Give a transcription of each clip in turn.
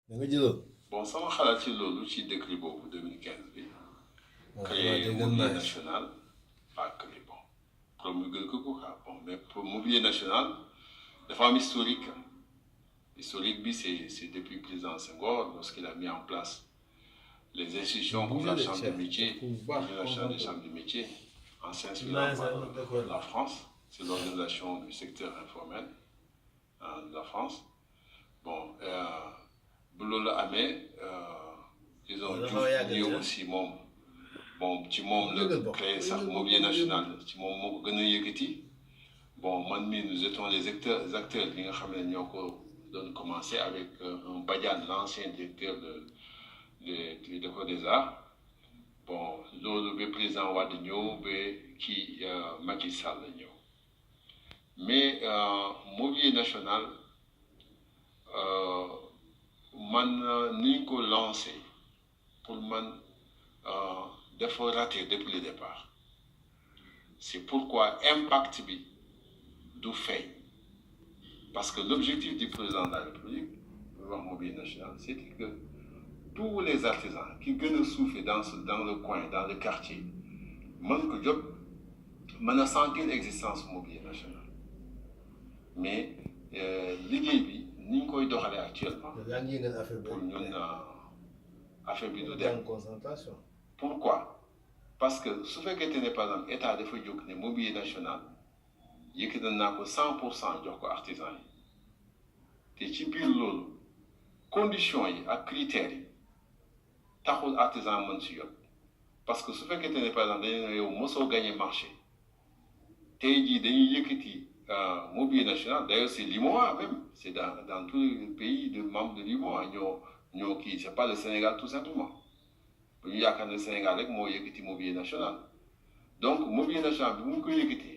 da nga jëloon. bon sama xalaat ci loolu ci décret boobu 2015 bi. waaw créé dégg mobilier naa national pas créé bon promulgué ko quoi bon mais pour mobilier national dafa am historique. Historique bi c'est depuis président Senghor lorsqu'il a mis en place les institutions comme la chambre de métier, l'Union nationale des chambres de métier, en s'inspirant de la France, c'est l'organisation du secteur informel de la France. Bon, bu loolu amee ils ont dû aussi moom ci moom la créé sax mobilier national ci moom moo ko gën a yëkkati bon man mii nous étions les acteurs yi nga xam ne ñoo ko doon commencé avec un Badiane l'ancien directeur de l'école des arts bon loolu ba président Wade ñëw ba kii Macky Sall la ñëw mais mobilier national man ni ñu ko lancé pour man dafa raté depuis le départ c'est pourquoi impact bi du feeñ parce que l'objectif du président de la République wax mobilier national c'était que tous les artisans qui gën a suufee dans le coin dans le quartier mën ko jot mën a sentir l'existence mobilier national mais liggéey bi ni ñu koy doxalee actuellement pour ñun affaire bi du dem pourquoi parce que su fekkee ne par exemple état dafa jóg ne mobilier national yëkkati naa ko 100% jox ko artisan yi te ci biir loolu conditions yi ak critères yi taxul artisan mën si yot parce que su fekkee ne par exemple dañu ne yow mosoo gagné marché tey jii dañuy yëkkati mobilier national d'ailleurs c'est l'UMOA même c'est dans tous les pays de membres de l'UMOA ñoo kii c'est pas le Sénégal tout simplement bu ñu yaakaar ne Sénégal rek moo yëkkati mobilier national donc mobilier national bi mu ko yëkkati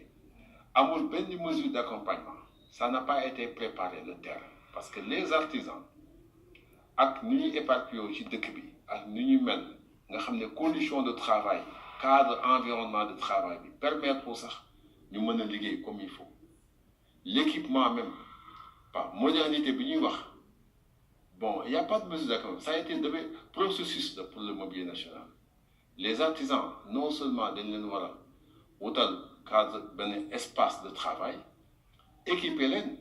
amul benn mesure d'accompagnement ça n'a pas été préparé le terrain parce que les artisans ak ni ñuy éparpillé ci dëkk bi ak ni ñu mel nga xam ne conditions de travail cadre environnement de travail bi permettre pour sax ñu mën a liggéey comme il faut l'équipement même par modernité bi ñuy wax bon il y a pas de mesure d'accompagnement ça a été le processus pour le mobilier national les artisans non seulement dañ leen war a wutal cadre benn espace de travail équiper leen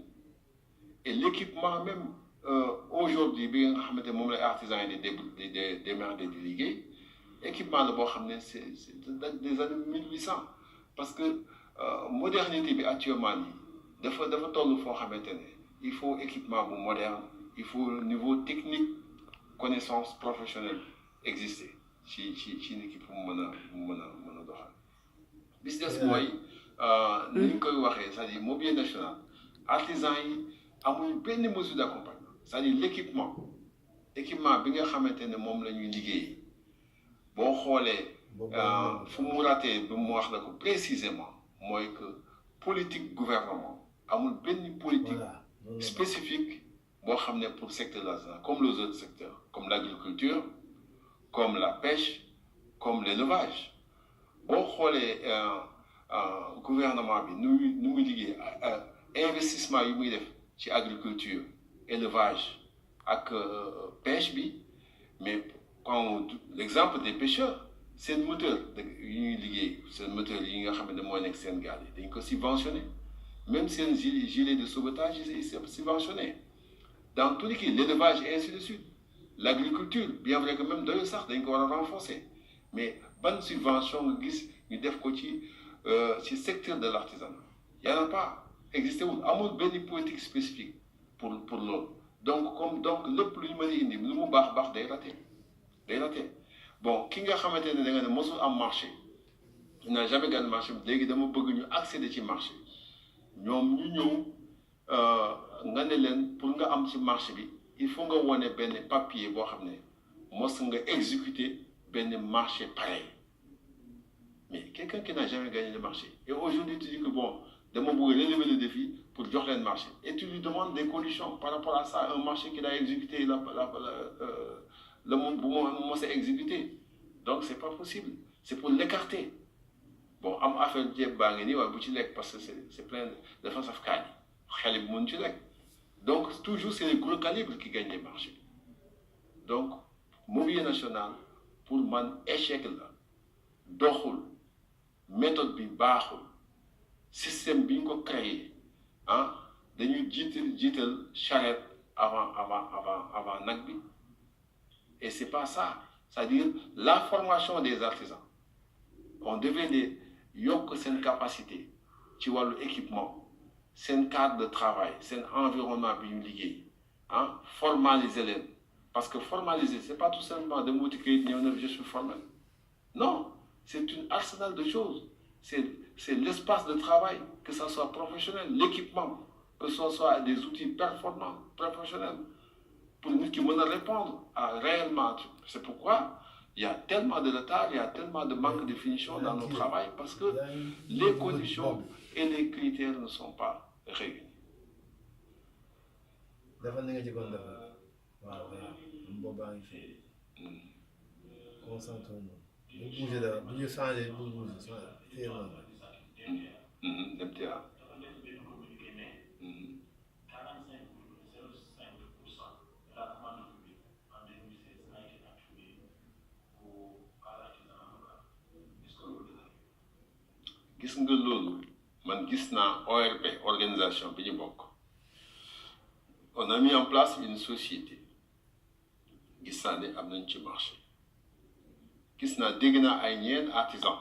et l'équipement même aujourd'hui bi nga xamante ne moom lay artisans yi di démerder di liggéey équipement la boo xam ne c'est des années 1800 parce que modernité bi actuellement nii dafa toll foo xamante ne il faut équipement bu moderne il faut niveau technique connaissance professionnelle exister ci équipe bu mën a doxal bis des mooy ni ñu koy waxee c'est-à-dire mobilier national artisan yi amuñ benn mesure d'accompagnement c'est-à-dire l'équipement bi nga xamante ne moom la ñuy liggéey boo xoolee fu mu ratee bi mu wax la ko précisément mooy que politique gouvernement amul benn politique spécifique boo xam ne pour secteur de l'artisanat comme les autres secteurs comme l'agriculture comme la pêche comme l'élevage boo xoolee gouvernement bi nu muy liggéey investissement yi muy def ci agriculture élevage ak pêche bi mais quand l'exemple des pêcheurs seen moteur yi ñuy liggéey seen moteur yi nga xam ne moo nekk seen gaal yi dañ ko subventionné même seen gilet de sauvetage yi c'est subventionné dans tous les cas l'élevage et ainsi de suite l'agriculture bien vrai que même doyul sax dañ ko war a renforcer mais ban subvention nga gis ñu def ko ci secteur de l'artisanat y en a pas existé wul amul benn politique spécifique pour loolu donc lépp lu ñu mën a indi lu mu baax day raté bon ki nga xamante ne da nga ne mosul am marché n'a jamais gagné marché léegi dama bëgg ñu accéder ci marché ñoom ñu ñëw nga ne leen pour nga am ci marché bi il faut nga wone benn papier boo xam ne mos nga exécuter benn marché pareil mais quelqu'un qui n'a jamais gagné le marché et aujourd'hui tu dis que bon dama bëgg relever le défi pour jox leen marché et tu lui demandes des conditions par rapport à ça un marché qu'il a exécuté le bu mu mos a exécuté donc c'est pas possible c'est pour l'écarter bon am affaire jéeb baa ngi nii waaye bu ci lekk parce que c'est plein dafa saf kaani xale bi mën ci lekk donc toujours c'est les gros calibres qui gagnent les marchés Mobilier national pour man échec la doxul méthode bi baaxul système bi ñu ko créé ah dañu jiital charrette avant nag bi et c'est pas ça, c'est-à-dire la formation des artisans on devait les yokk seen capacité ci wàllu équipement seen cadre de travail seen environnement bi ñu liggéey ah formaliser leen parce que formaliser c'est pas tout simplement de wuti kayit ñëw na je suis formel non c'est une arsenal de choses c'est l'espace de travail que ça soit professionnel l'équipement que ce soit des outils performants professionnels pour nit ki mën a répondre à réellement c'est pourquoi il y a tellement de retard il y a tellement de manque de finition dans nos travail parce que les conditions et les critères ne sont pas réunis. dafa na nga ci kon dafa waaw boobaa ngi fi concentré wu bu bougé dara bu ñu changé bu bougé téye noonu dem théâtre gis nga loolu man gis naa ORP organisation bi ñu bokk on a mis en place une société gis naa ne am nañ ci marché gis naa dégg naa ay ñeen artisan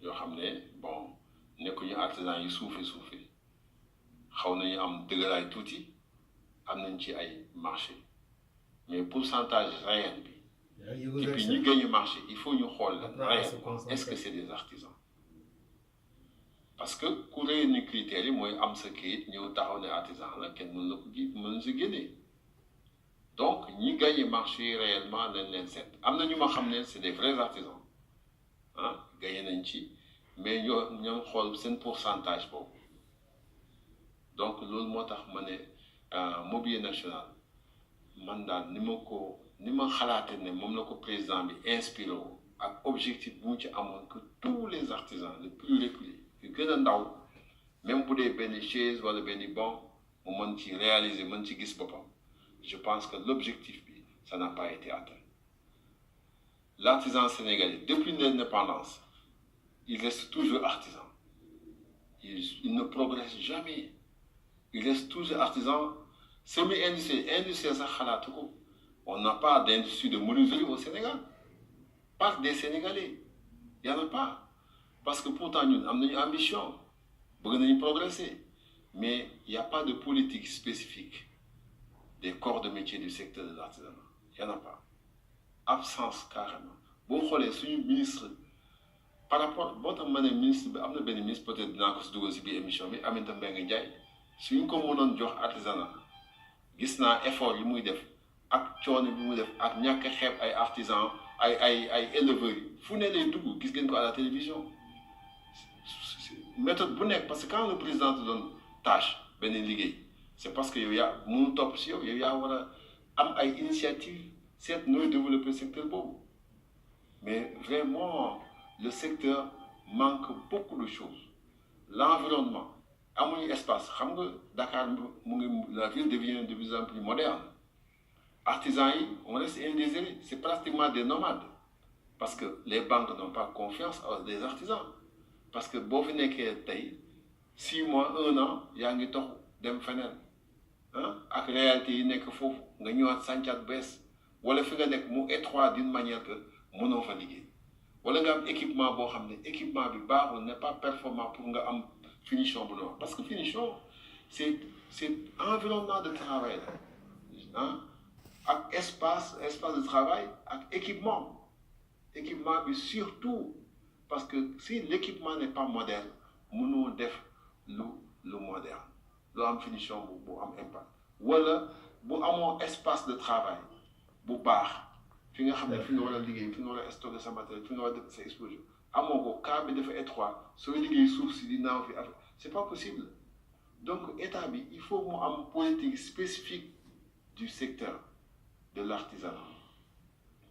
yoo xam ne bon nekkuñu artisan yi suufe xaw nañu am dëgëraay tuuti am nañ ci ay marché mais pourcentage réel bi et puis ñi gagné marché il faut ñu xool réellement est-ce que c'est des artisans parce que ku réunir critères yi mooy am sa kayit ñëw taxaw ne artisan la kenn mën la ko mën si génnee donc ñi gagné marché yi réellement nañ leen seet am na ñu ma xam ne c'est des vrais artisans ah gagné nañ ci mais ñoom xool seen pourcentage boobu donc loolu moo tax ma ne Mobilier national man daal ni ma xalaate ne moom la ko président bi inspiré wu ak objectif bu mu ci amoon que tous les artisans les plus reculés yu gën a ndaw même bu dee benn chaise wala benn banc mu mën ci réaliser mën ci gis boppam je pense que l'objectif bi ça n'a pas été atteint l'artisan sénégalais depuis l'indépendance il reste toujours artisan il ne progresse jamais il reste toujours artisan semi-industriel sax xalaatu ko on n'a pas d'industrie de menuiserie au Sénégal pas des Sénégalais il y en a pas parce que pourtant ñun am nañu ambition bëgg nañu progresser mais il y a pas de politique spécifique des corps de métier du secteur de l'artisanat il y en a pas absence carrément boo xoolee suñu ministre par rapport boo tax ma ne ministre bi am na benn ministre peut-être dinaa ko si dugal si biir émission bi Aminata Mbengue Ndiaye suñ ko mënoon jox artisanat gis naa effort yi muy def ak coono bi muy def ak ñàkk a xeeb ay artisans ay éleveurs yi fu ne lay dugg gis ngeen ko à la télévision méthode bu nekk parce que quand le président te donne tâche benn liggéey c'est parce que yow yaa mënu topp si yow yaa war a am ay initiative seet nooy développer secteur boobu mais vraiment le secteur manque beaucoup de choses l'environnement amuñu espace xam nga Dakar la ville devient de plus en plus moderne artisans yi on reste indésirés c'est pratiquement des nomades parce que les banques n'ont pas confiance aux des artisans parce que boo fi nekkee tey 6 mois 1 an yaa ngi tox dem feneen ah ak réalité yi nekk foofu nga ñëwaat sàncaat bees wala fi nga nekk mu étroit d'une manière que mënoo fa liggéey wala nga am équipement boo xam ne équipement bi baaxul n'est pas performant pour nga am finition bu noonu parce que finition c'est environnement de travail la ah ak espace de travail ak équipement bi surtout parce que si l'équipement n'est pas moderne mënoo def lu moderne lu am finition bu am impact wala bu amoo espace de travail bu baax fi nga xam ne fi nga war a liggéey fi nga war a stocker sa matériel fi nga war a def sa exposition amoo ko cas bi dafa étroit sooy liggéey suuf si di naaw fi affaire c'est pas possible donc état bi il faut mu am politique spécifique du secteur de l'artisanat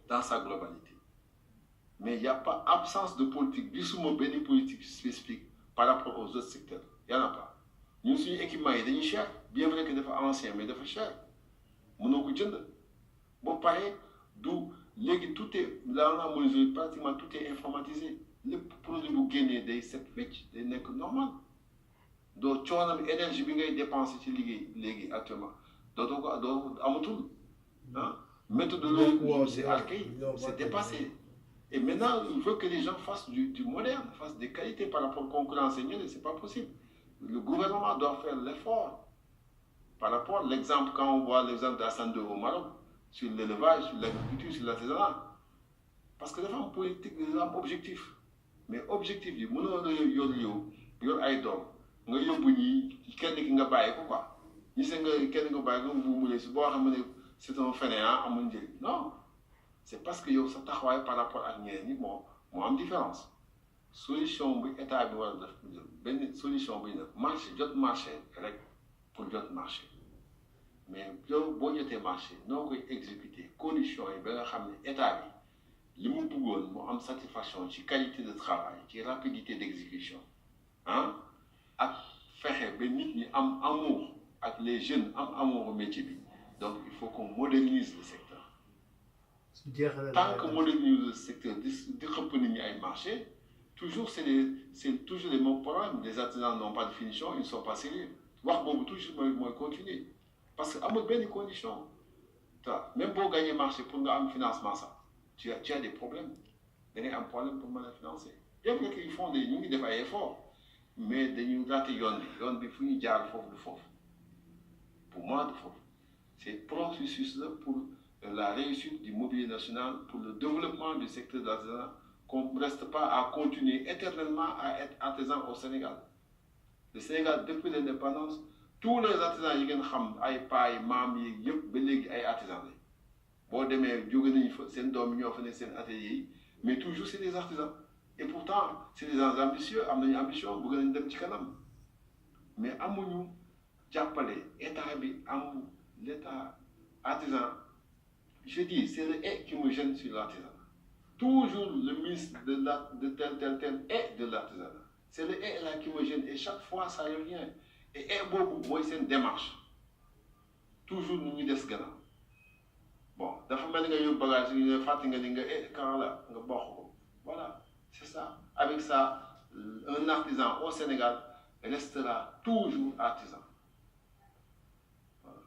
dans sa globalité mais il y a pas absence de politique gisuma benn politique spécifique par rapport aux autres secteurs il y en a pas ñun suñu équipement yi dañuy cher bien vrai que dafa ancien mais dafa cher mënoo ko jënd boo paree D'où tout est là pratiquement tout est informatisé. Le produit bu génnee day set wecc day nekk normal doo coonam énergie bi ngay dépenser ci liggéey léegi actuellement dootoo ko doo amatul ah méthodologie c'est archaïque, c'est dépassé. Et maintenant il veut que les gens fassent du moderne, fassent des qualités par rapport à concurrence. C'est pas possible. Le gouvernement doit faire l'effort par rapport à l'exemple, quand on voit l'exemple d'Assane au Maroc, sur l'élevage, sur l'agriculture, sur l'artisanat. Parce que dafa am politique dafa am objectif. Mais objectif bi mënoo la yor ay doom nga yóbbu ñi kenn ki nga bàyyi ko quoi ñi se nga kenn nga bàyyi ko mu ne si boo xam ne c'est un fainéant amul njëriñ. Non, c'est parce que yow sa taxawaay par rapport ak ñeneen ñi moo am différence. Solution bi état bi war a def benn solution bi nag marché jot marché rek pour jot marché. Mais yow boo jotee marché noo koy exécuter conditions yi ba nga xam ne état bi li mu bëggoon mu am satisfaction ci qualité de travail ci rapidité d'exécution ah ak fexe ba nit ñi am amour ak les jeunes am amour au métier bi. Donc il faut qu'on modernise le secteur. Tant que modernise le secteur di xëpp nit ñi ay marché toujours c'est toujours les mêmes problèmes. Les artisans n'ont pas de finition, ils ne sont pas sérieux. Wax boobu toujours mooy continuer parce que amul benn condition. Même boo gagner marché pour nga am financement sax tu as des problèmes. Da ngay am problème pour mën a financer. Bien que ils font ñu ngi def ay efforts mais dañuy raté yoon bi fu ñu jaar foofu du foofu. Pour moi du foofu. C'est processus là pour la réussite du mobilier national, pour le développement du secteur de l'artisanat, qu'on ne reste pas à continuer éternellement à être artisan au Sénégal. Le Sénégal, depuis l'indépendance, tous les artisans yi ngeen xam ay paay maam yi yëpp ba léegi ay artisans lañ boo demee jóge nañu fa seen doom yi ñoo fa ne seen atelier yi mais toujours c'est des artisans et pourtant c'est des gens ambitieux am nañu ambition bëgg nañu dem ci kanam mais amuñu jàppale état bi amul l'état artisan. Je dis c'est le et qui me gêne sur l'artisanat. Toujours le ministre de tel et de l'artisanat. C'est le et là qui me gêne et chaque fois ça revient. Et boobu mooy seen démarche toujours ñu ngi des gannaaw bon dafa mel ni nga yóbbu bagage yi nga fàtte nga ni nga quand la nga bokk ko voilà c'est ça. Avec ça un artisan au Sénégal restera toujours artisan. Voilà.